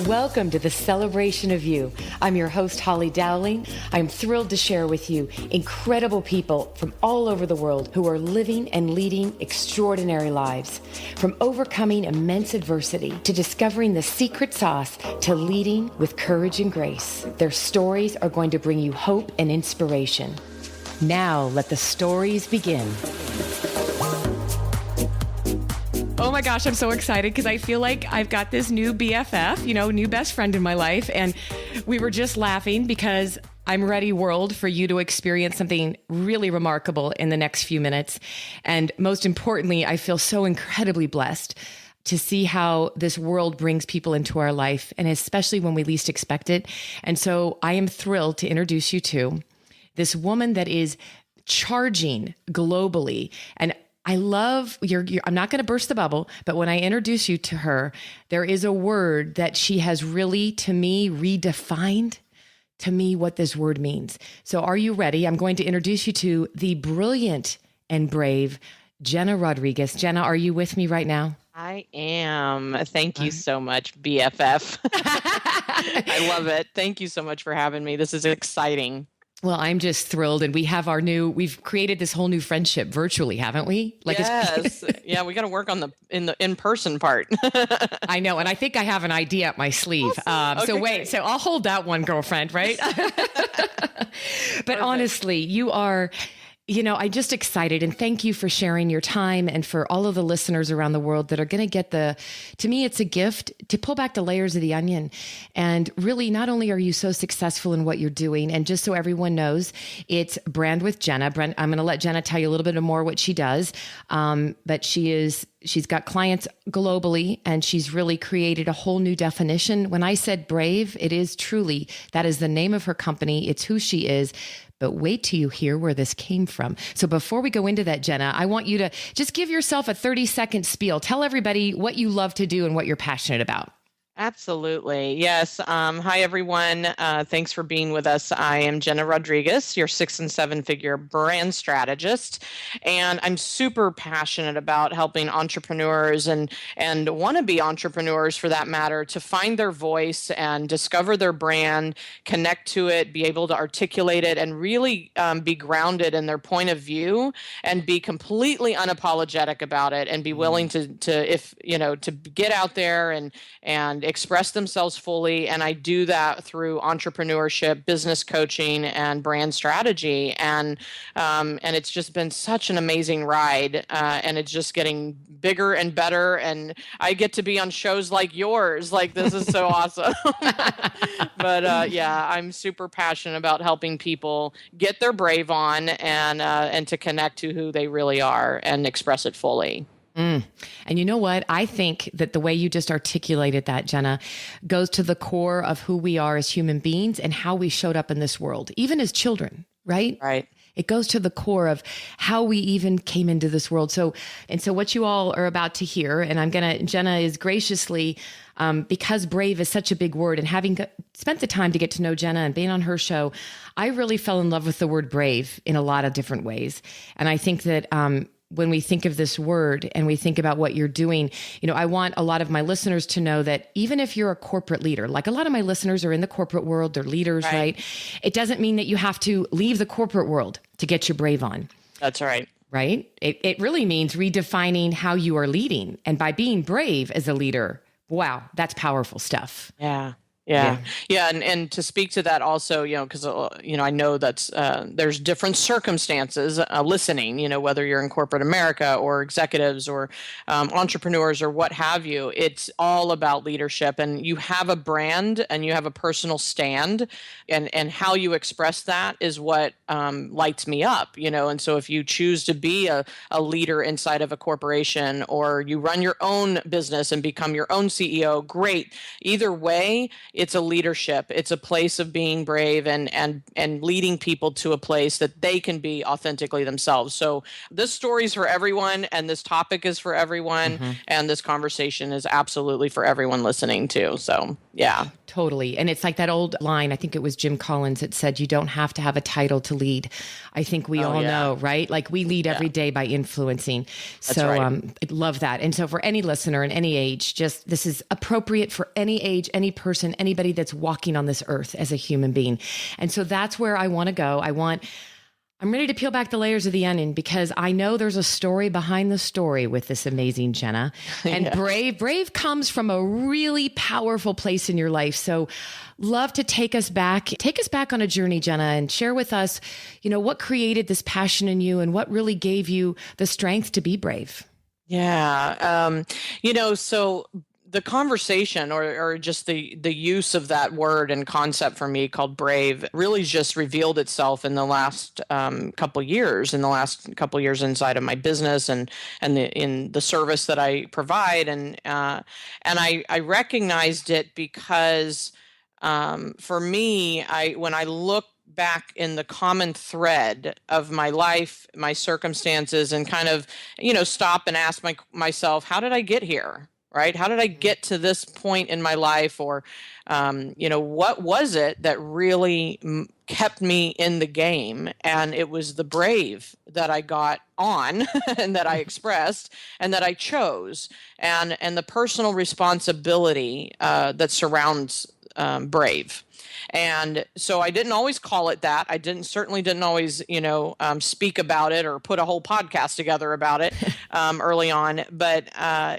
Welcome to the Celebration of You. I'm your host, Holly Dowling. I'm thrilled to share with you incredible people from all over the world who are living and leading extraordinary lives. From overcoming immense adversity to discovering the secret sauce to leading with courage and grace. Their stories are going to bring you hope and inspiration. Now, let the stories begin. Oh my gosh, I'm so excited because I feel like I've got this new BFF, new best friend in my life. And we were just laughing because I'm ready, world, for you to experience something really remarkable in the next few minutes. And most importantly, I feel so incredibly blessed to see how this world brings people into our life, and especially when we least expect it. And so I am thrilled to introduce you to this woman that is charging globally. And I love I'm not going to burst the bubble, but when I introduce you to her, there is a word that she has really, to me, redefined to me what this word means. So are you ready? I'm going to introduce you to the brilliant and brave Jena Rodriguez. Jena, are you with me right now? I am. Thank you so much, BFF. I love it. Thank you so much for having me. This is exciting. Well, I'm just thrilled. And we've created this whole new friendship virtually, haven't we? Yes. Yeah, we got to work on the in-person part. I know. And I think I have an idea up my sleeve. Awesome. So wait, so I'll hold that one, girlfriend, right? But honestly, you are... I'm just excited, and thank you for sharing your time, and for all of the listeners around the world that are going to get to me, it's a gift to pull back the layers of the onion. And really, not only are you so successful in what you're doing, and just so everyone knows, it's Brand with Jena. I'm going to let Jena tell you a little bit more what she does. But she's got clients globally, and she's really created a whole new definition. When I said brave, it is truly, that is the name of her company. It's who she is. But wait till you hear where this came from. So before we go into that, Jena, I want you to just give yourself a 30-second spiel. Tell everybody what you love to do and what you're passionate about. Absolutely. Yes. Hi, everyone. Thanks for being with us. I am Jena Rodriguez, your 6- and 7-figure brand strategist. And I'm super passionate about helping entrepreneurs and wannabe entrepreneurs, for that matter, to find their voice and discover their brand, connect to it, be able to articulate it, and really be grounded in their point of view, and be completely unapologetic about it, and be willing to get out there and express themselves fully. And I do that through entrepreneurship, business coaching, and brand strategy. And it's just been such an amazing ride. And it's just getting bigger and better. And I get to be on shows like yours. Like, this is so awesome. But I'm super passionate about helping people get their brave on and to connect to who they really are and express it fully. And you know what? I think that the way you just articulated that, Jena, goes to the core of who we are as human beings and how we showed up in this world, even as children, right? Right. It goes to the core of how we even came into this world. So what you all are about to hear, and Jena is graciously, because brave is such a big word, and having spent the time to get to know Jena and being on her show, I really fell in love with the word brave in a lot of different ways. And I think that, when we think of this word and we think about what you're doing, I want a lot of my listeners to know that even if you're a corporate leader, like a lot of my listeners are in the corporate world, they're leaders, right? It doesn't mean that you have to leave the corporate world to get your brave on. That's right. Right? It really means redefining how you are leading. And by being brave as a leader, wow, that's powerful stuff. Yeah. And to speak to that also, because, I know that's, there's different circumstances listening, whether you're in corporate America or executives or entrepreneurs or what have you, it's all about leadership, and you have a brand and you have a personal stand, and how you express that is what lights me up, and so if you choose to be a leader inside of a corporation, or you run your own business and become your own CEO, great. Either way, it's a leadership. It's a place of being brave and leading people to a place that they can be authentically themselves. So this story is for everyone, and this topic is for everyone, and this conversation is absolutely for everyone listening too. So yeah. Totally. And it's like that old line, I think it was Jim Collins that said, you don't have to have a title to lead. I think we all know, right? Like we lead every day by influencing. So right. I love that. And so for any listener in any age, just this is appropriate for any age, any person, anybody that's walking on this earth as a human being. And so that's where I want to go. I'm ready to peel back the layers of the onion because I know there's a story behind the story with this amazing Jena. And brave comes from a really powerful place in your life. So love to take us back on a journey, Jena, and share with us, what created this passion in you and what really gave you the strength to be brave. Yeah. So the conversation or just the use of that word and concept for me called brave really just revealed itself in the last couple years inside of my business and in the service that I provide. And I recognized it because for me, when I look back in the common thread of my life, my circumstances, and kind of, stop and ask myself, how did I get here? Right? How did I get to this point in my life? Or, what was it that really kept me in the game? And it was the brave that I got on and that I expressed and that I chose, and the personal responsibility that surrounds brave. And so I didn't always call it that. I certainly didn't always, speak about it or put a whole podcast together about it early on. But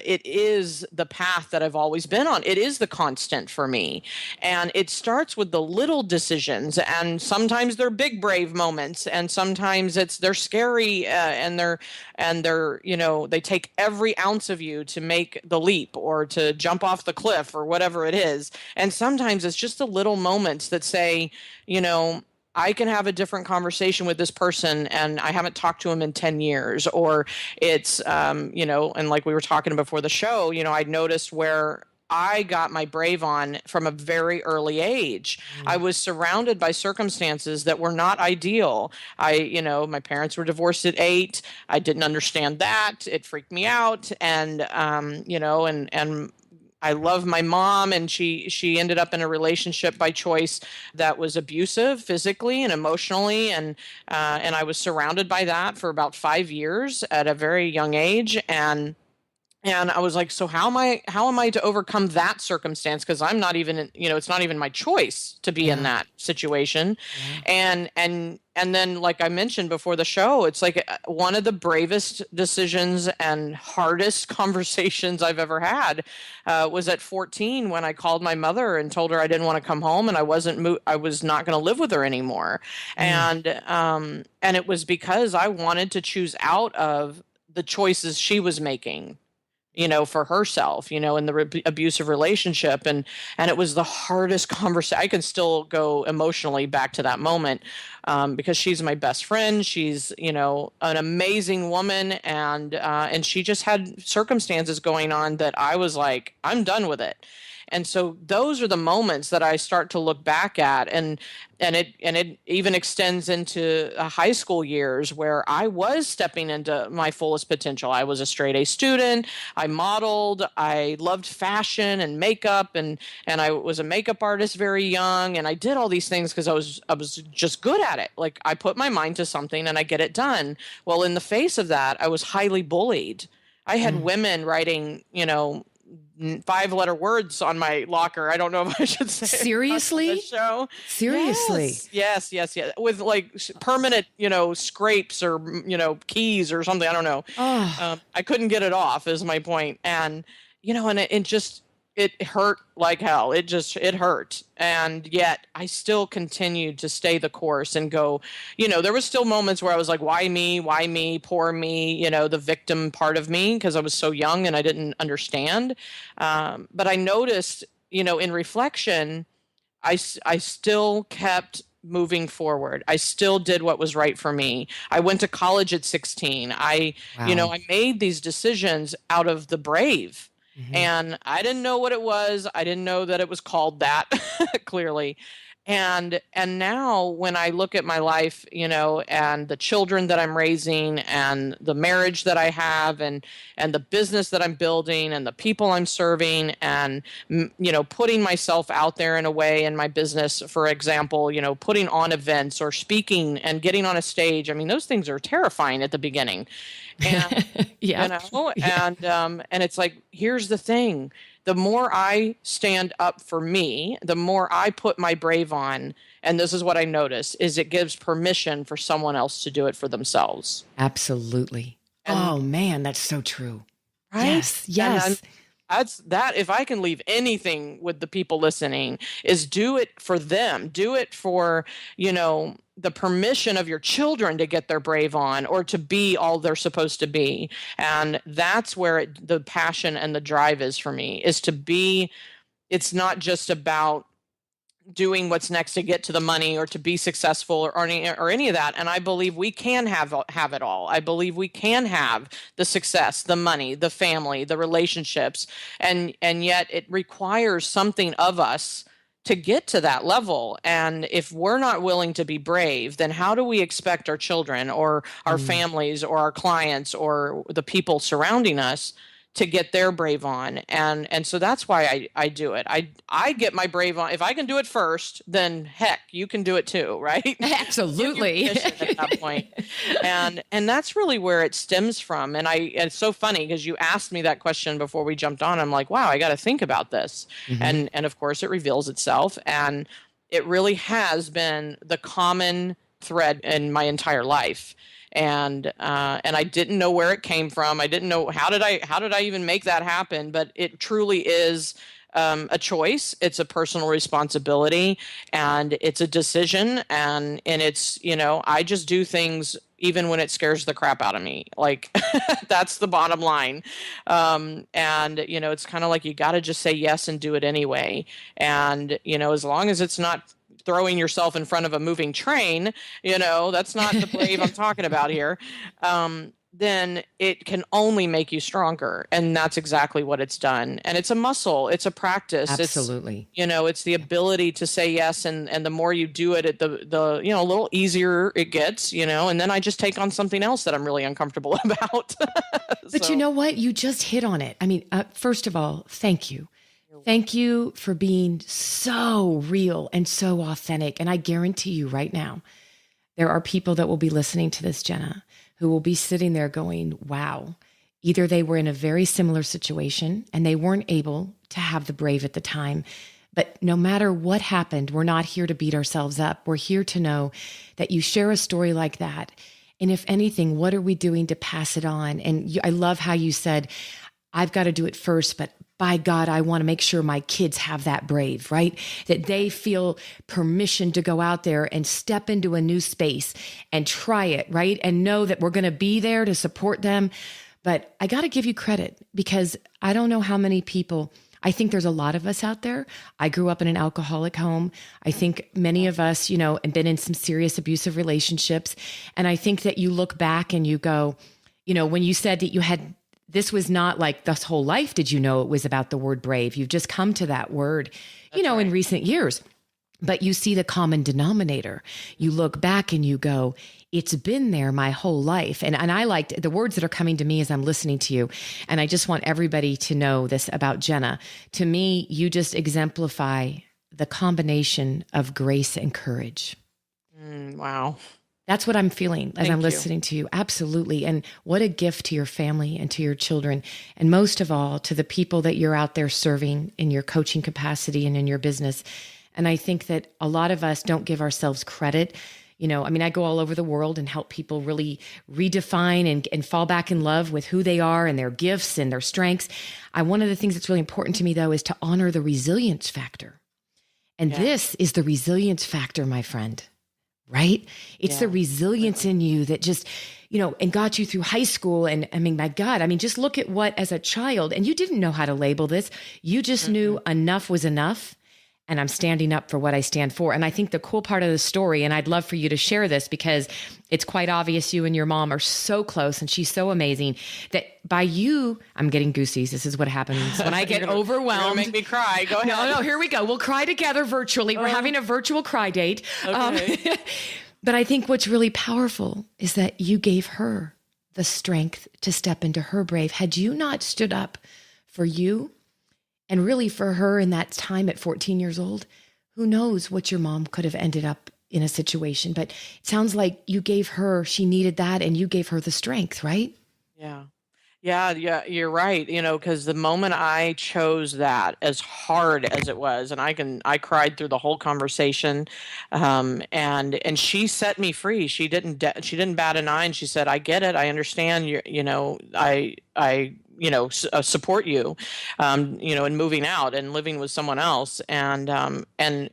it is the path that I've always been on. It is the constant for me. And it starts with the little decisions. And sometimes they're big, brave moments. And sometimes they're scary and they're, they take every ounce of you to make the leap or to jump off the cliff or whatever it is. And sometimes it's just the little moments that say, I can have a different conversation with this person and I haven't talked to him in 10 years. Or it's, and like we were talking before the show, I noticed where I got my brave on from a very early age. I was surrounded by circumstances that were not ideal. My parents were divorced at 8. I didn't understand that. It freaked me out. And, and I love my mom, and she ended up in a relationship by choice that was abusive physically and emotionally, and I was surrounded by that for about 5 years at a very young age, and I was like, so how am I to overcome that circumstance? Because I'm not even, it's not even my choice to be in that situation. Yeah. And then, like I mentioned before the show, it's like one of the bravest decisions and hardest conversations I've ever had was at 14 when I called my mother and told her I didn't want to come home and I was not going to live with her anymore. And it was because I wanted to choose out of the choices she was making, for herself, in the abusive relationship. And it was the hardest conversation. I can still go emotionally back to that moment because she's my best friend. She's, an amazing woman. And she just had circumstances going on that I was like, I'm done with it. And so those are the moments that I start to look back at, and it even extends into high school years where I was stepping into my fullest potential. I was a straight A student. I modeled. I loved fashion and makeup, and I was a makeup artist very young. And I did all these things because I was just good at it. Like I put my mind to something and I get it done. Well, in the face of that, I was highly bullied. I had women writing, 5-letter words on my locker. I don't know if I should say seriously. The show. Seriously. Yes. With like permanent, scrapes or keys or something. I don't know. I couldn't get it off. Is my point. And and it just it hurt like hell. It hurt. And yet I still continued to stay the course and go, there was still moments where I was like, why me, poor me, the victim part of me, because I was so young and I didn't understand. But I noticed, in reflection, I still kept moving forward. I still did what was right for me. I went to college at 16. I made these decisions out of the brave. And I didn't know what it was. I didn't know that it was called that clearly. And now when I look at my life, and the children that I'm raising and the marriage that I have and the business that I'm building and the people I'm serving and putting myself out there in a way in my business, for example, putting on events or speaking and getting on a stage. I mean, those things are terrifying at the beginning. And Yeah. and it's like, here's the thing. The more I stand up for me, the more I put my brave on. And this is what I notice is it gives permission for someone else to do it for themselves. Absolutely. Oh man, that's so true. Right? Yes. Yes. That's that. If I can leave anything with the people listening, is do it for them. Do it for, the permission of your children to get their brave on or to be all they're supposed to be. And that's where the passion and the drive is for me, is to be. It's not just about doing what's next to get to the money or to be successful or any of that. And I believe we can have it all. I believe we can have the success, the money, the family, the relationships. And yet it requires something of us to get to that level. And if we're not willing to be brave, then how do we expect our children or our families or our clients or the people surrounding us to get their brave on? And so that's why I do it. I get my brave on. If I can do it first, then heck, you can do it too, right? Absolutely. At that point. And that's really where it stems from. And it's so funny because you asked me that question before we jumped on. I'm like, wow, I got to think about this. And of course it reveals itself. And it really has been the common thread in my entire life. And I didn't know where it came from. I didn't know how did I even make that happen. But it truly is a choice. It's a personal responsibility, and it's a decision. And it's I just do things even when it scares the crap out of me. Like that's the bottom line. And it's kind of like you got to just say yes and do it anyway. And as long as it's not throwing yourself in front of a moving train, that's not the brave I'm talking about here, then it can only make you stronger. And that's exactly what it's done. And it's a muscle. It's a practice. Absolutely. It's the ability to say yes. And the more you do it, the a little easier it gets, and then I just take on something else that I'm really uncomfortable about. But you know what? You just hit on it. I mean, first of all, thank you. Thank you for being so real and so authentic. And I guarantee you right now, there are people that will be listening to this, Jena, who will be sitting there going, wow, either they were in a very similar situation and they weren't able to have the brave at the time. But no matter what happened, we're not here to beat ourselves up. We're here to know that you share a story like that. And if anything, what are we doing to pass it on? And I love how you said, I've got to do it first, but by God, I want to make sure my kids have that brave, right? That they feel permission to go out there and step into a new space and try it, right? And know that we're going to be there to support them. But I got to give you credit because I don't know how many people, I think there's a lot of us out there. I grew up in an alcoholic home. I think many of us, and been in some serious abusive relationships. And I think that you look back and you go, when you said that you had this was not like this whole life did you know it was about the word brave. You've just come to that word, right, in recent years. But you see the common denominator. You look back and you go, it's been there my whole life. And I liked the words that are coming to me as I'm listening to you. And I just want everybody to know this about Jena. To me, you just exemplify the combination of grace and courage. Wow. That's what I'm feeling as I'm listening you. to you. Absolutely. And what a gift to your family and to your children. And most of all, to the people that you're out there serving in your coaching capacity and in your business. And I think that a lot of us don't give ourselves credit. I go all over the world and help people really redefine and fall back in love with who they are and their gifts and their strengths. One of the things that's really important to me, though, is to honor the resilience factor. And this is the resilience factor, my friend. Right? It's the resilience in you that just, and got you through high school. And my God, just look at what as a child, and you didn't know how to label this. You just knew enough was enough. and I'm standing up for what I stand for. And I think the cool part of the story, and I'd love for you to share this because it's quite obvious you and your mom are so close and she's so amazing that by you, I'm getting goosies. This is what happens when I get overwhelmed. You're gonna make me cry. Go ahead. No, here we go. We'll cry together virtually. We're having a virtual cry date. Okay. But I think what's really powerful is that you gave her the strength to step into her brave. Had you not stood up for you, and really for her in that time at 14 years old, who knows what your mom could have ended up in a situation. But it sounds like you gave her, she needed that, and you gave her the strength, right? Yeah. Yeah, you're right. Because the moment I chose that, as hard as it was, and I cried through the whole conversation, and she set me free. She didn't bat an eye, and she said, "I get it. I understand. I support you, in moving out and living with someone else." And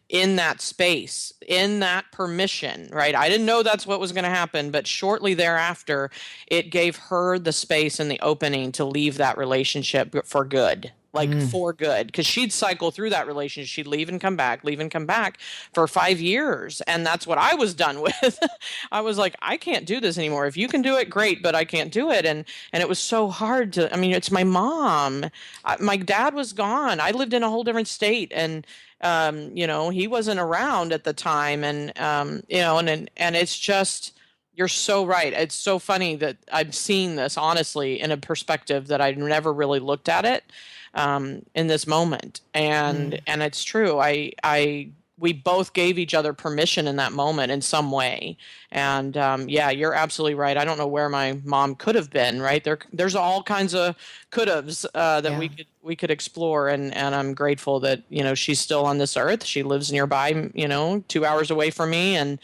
in that space, in that permission, right? I didn't know that's what was going to happen, but shortly thereafter, it gave her the space and the opening to leave that relationship for good. For good, because she'd cycle through that relationship. She'd leave and come back for 5 years. And that's what I was done with. I was like, I can't do this anymore. If you can do it, great, but I can't do it. And it was so hard it's my mom. My dad was gone. I lived in a whole different state. And, he wasn't around at the time. And it's just, you're so right. It's so funny that I'm seeing this, honestly, in a perspective that I never really looked at it. In this moment. And it's true. We both gave each other permission in that moment in some way. And, you're absolutely right. I don't know where my mom could have been, right? There's all kinds of could haves, that we could explore. And I'm grateful that, she's still on this earth. She lives nearby, 2 hours away from me. And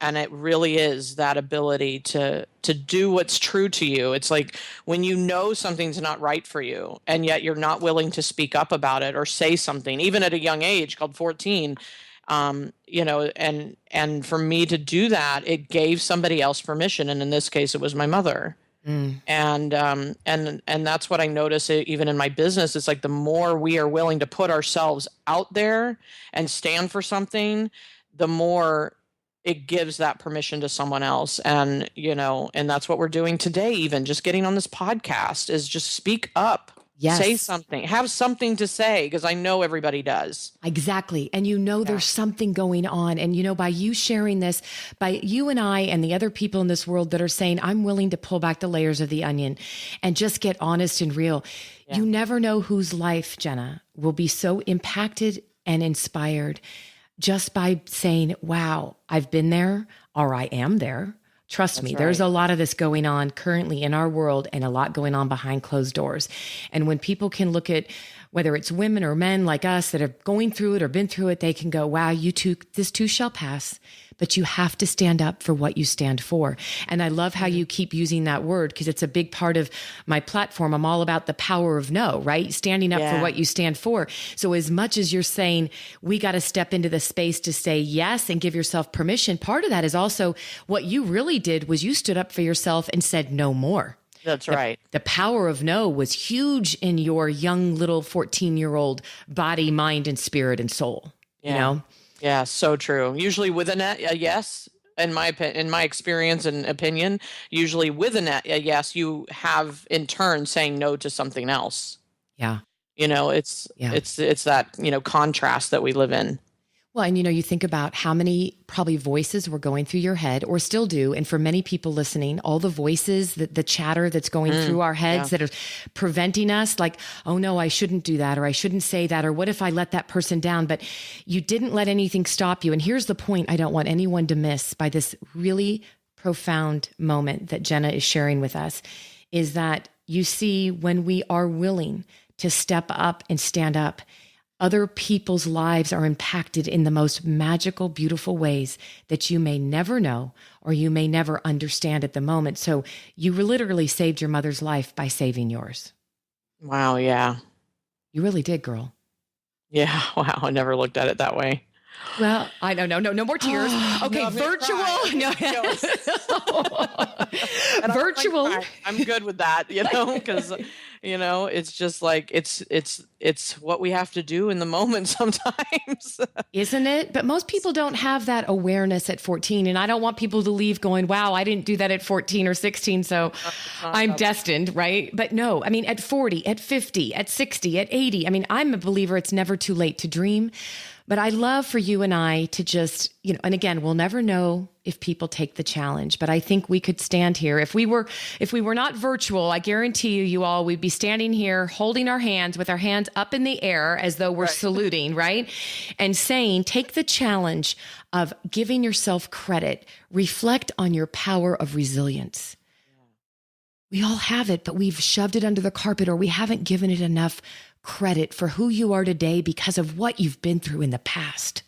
it really is that ability to do what's true to you. It's like when you know something's not right for you, and yet you're not willing to speak up about it or say something, even at a young age, called 14. And for me to do that, it gave somebody else permission, and in this case, it was my mother. And that's what I notice even in my business. It's like the more we are willing to put ourselves out there and stand for something, the more it gives that permission to someone else. And, and that's what we're doing today. Even just getting on this podcast is just speak up. Yes. Say something, have something to say, because I know everybody does. Exactly. And there's something going on. And, by you sharing this, by you and I and the other people in this world that are saying, I'm willing to pull back the layers of the onion and just get honest and real. Yeah. You never know whose life, Jena, will be so impacted and inspired just by saying, wow, I've been there, or I am there. Trust me, there's a lot of this going on currently in our world, and a lot going on behind closed doors. And when people can look at whether it's women or men like us that are going through it or been through it, they can go, wow, this too shall pass. But you have to stand up for what you stand for. And I love how you keep using that word, because it's a big part of my platform. I'm all about the power of no, right? Standing up for what you stand for. So as much as you're saying, we got to step into the space to say yes and give yourself permission, part of that is also what you really did was you stood up for yourself and said no more. That's right. The power of no was huge in your young little 14-year-old body, mind, and spirit and soul, Yeah, so true. Usually with a yes, in my experience and opinion, usually with a yes, you have in turn saying no to something else. Yeah. It's that, contrast that we live in. Well, and you think about how many probably voices were going through your head, or still do. And for many people listening, all the voices, the chatter that's going through our heads that are preventing us, like, oh no, I shouldn't do that, or I shouldn't say that, or what if I let that person down? But you didn't let anything stop you. And here's the point I don't want anyone to miss by this really profound moment that Jena is sharing with us, is that you see, when we are willing to step up and stand up, other people's lives are impacted in the most magical, beautiful ways that you may never know, or you may never understand at the moment. So you literally saved your mother's life by saving yours. Wow. Yeah. You really did, girl. Yeah. Wow. I never looked at it that way. Well, I don't know. No more tears. Okay, no, virtual. No. Virtual. I'm good with that, because, It's just like it's what we have to do in the moment sometimes. Isn't it? But most people don't have that awareness at 14. And I don't want people to leave going, wow, I didn't do that at 14 or 16. So I'm destined, right? But no, I mean, at 40, at 50, at 60, at 80, I mean, I'm a believer it's never too late to dream. But I love for you and I to just, and again, we'll never know if people take the challenge, but I think we could stand here. If we were not virtual, I guarantee you all, we'd be standing here holding our hands with our hands up in the air as though we're saluting, right? And saying, take the challenge of giving yourself credit, reflect on your power of resilience. We all have it, but we've shoved it under the carpet, or we haven't given it enough credit for who you are today because of what you've been through in the past.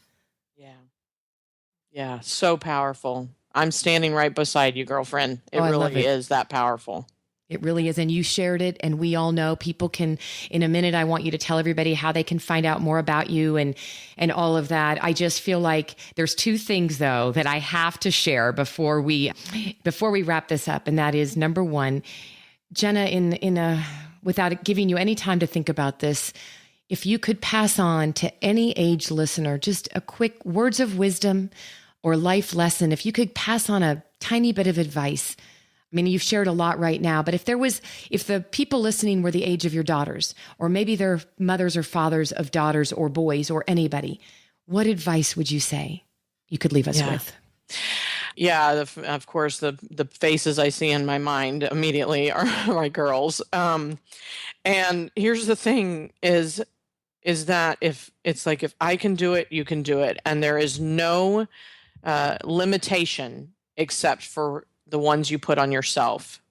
Yeah, so powerful. I'm standing right beside you, girlfriend. It really is that powerful. It really is. And you shared it, and we all know people can. In a minute, I want you to tell everybody how they can find out more about you and all of that. I just feel like there's two things, though, that I have to share before we wrap this up. And that is, number one, Jena, without giving you any time to think about this, if you could pass on to any age listener just a quick words of wisdom or life lesson, if you could pass on a tiny bit of advice. I mean, you've shared a lot right now, but if the people listening were the age of your daughters, or maybe they're mothers or fathers of daughters or boys or anybody, what advice would you say you could leave us with? Yeah, of course, the faces I see in my mind immediately are my girls. And here's the thing is that if I can do it, you can do it. And there is no limitation except for the ones you put on yourself.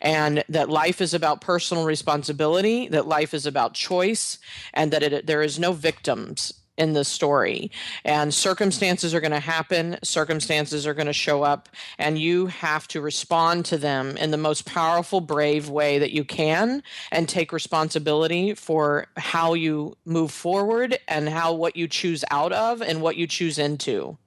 And that life is about personal responsibility, that life is about choice, and that there is no victims in the story. And circumstances are going to happen, circumstances are going to show up, and you have to respond to them in the most powerful, brave way that you can, and take responsibility for how you move forward and what you choose out of and what you choose into.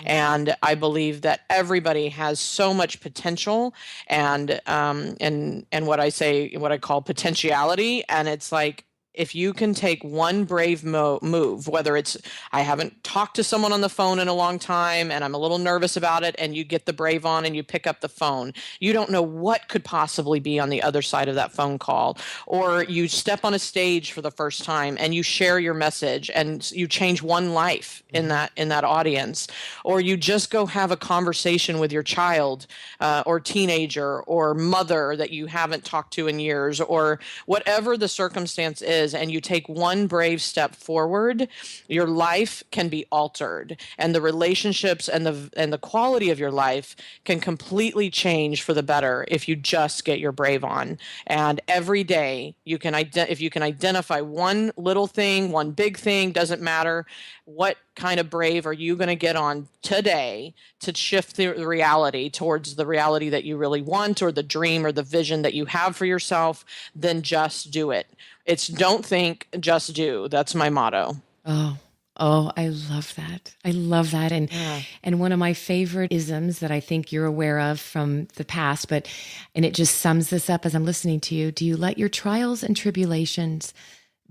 And I believe that everybody has so much potential and what I call potentiality. And it's like, if you can take one brave move, whether it's, I haven't talked to someone on the phone in a long time and I'm a little nervous about it, and you get the brave on and you pick up the phone, you don't know what could possibly be on the other side of that phone call. Or you step on a stage for the first time and you share your message and you change one life in that audience. Or you just go have a conversation with your child or teenager or mother that you haven't talked to in years, or whatever the circumstance is, and you take one brave step forward, your life can be altered, and the relationships and the quality of your life can completely change for the better if you just get your brave on. And every day you can if you can identify one little thing, one big thing, doesn't matter, what kind of brave are you going to get on today to shift the reality towards the reality that you really want, or the dream or the vision that you have for yourself, then just do it. It's don't think, just do. That's my motto. Oh, I love that. I love that. And one of my favorite isms that I think you're aware of from the past, and it just sums this up as I'm listening to you. Do you let your trials and tribulations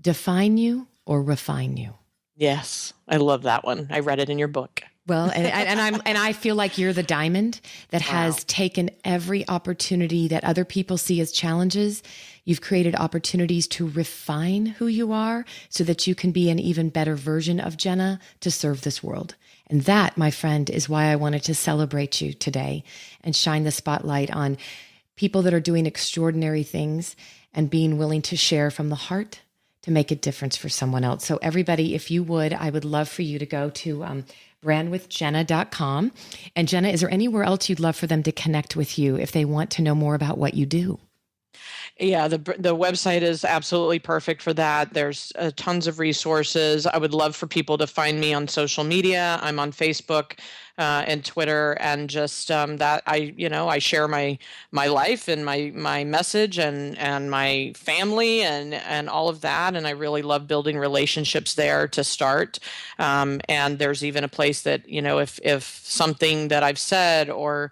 define you or refine you? Yes, I love that one. I read it in your book. Well, and I feel like you're the diamond that has taken every opportunity that other people see as challenges. You've created opportunities to refine who you are so that you can be an even better version of Jena to serve this world. And that, my friend, is why I wanted to celebrate you today and shine the spotlight on people that are doing extraordinary things and being willing to share from the heart to make a difference for someone else. So everybody, if you would, I would love for you to go to brandwithjena.com. And Jena, is there anywhere else you'd love for them to connect with you if they want to know more about what you do? Yeah, the website is absolutely perfect for that. There's tons of resources. I would love for people to find me on social media. I'm on Facebook and Twitter, and just that I share my life and my message and my family and all of that. And I really love building relationships there to start. And there's even a place that, if something that I've said or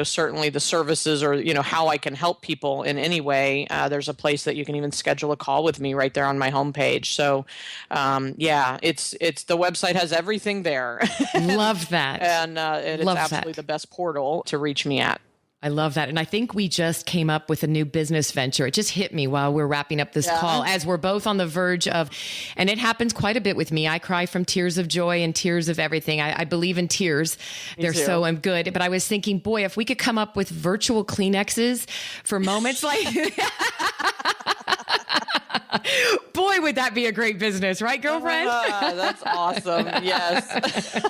certainly the services or, how I can help people in any way, there's a place that you can even schedule a call with me right there on my homepage. So, it's the website has everything there. Love that. and it's Love absolutely that. the best portal to reach me at. I love that. And I think we just came up with a new business venture. It just hit me while we're wrapping up this call, as we're both on the verge of, and it happens quite a bit with me. I cry from tears of joy and tears of everything. I believe in tears. They're so good. But I was thinking, boy, if we could come up with virtual Kleenexes for moments like boy, would that be a great business, right, girlfriend? That's awesome. Yes.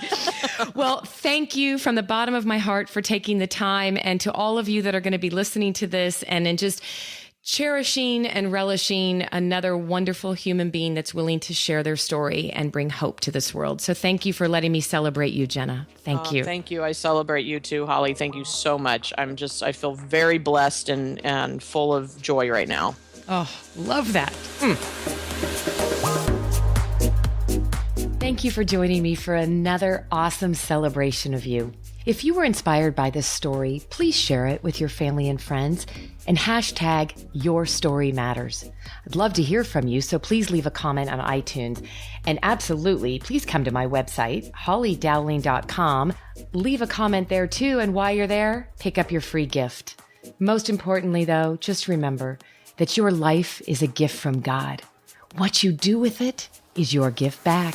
Well, thank you from the bottom of my heart for taking the time, and to all of you that are going to be listening to this and in just cherishing and relishing another wonderful human being that's willing to share their story and bring hope to this world. So thank you for letting me celebrate you, Jena. Thank you. Thank you. I celebrate you too, Holly. Thank you so much. I feel very blessed and full of joy right now. Oh, love that. Thank you for joining me for another awesome celebration of you. If you were inspired by this story, please share it with your family and friends and hashtag Your Story Matters. I'd love to hear from you, so please leave a comment on iTunes. And absolutely, please come to my website, hollydowling.com. Leave a comment there too, and while you're there, pick up your free gift. Most importantly, though, just remember that your life is a gift from God. What you do with it is your gift back.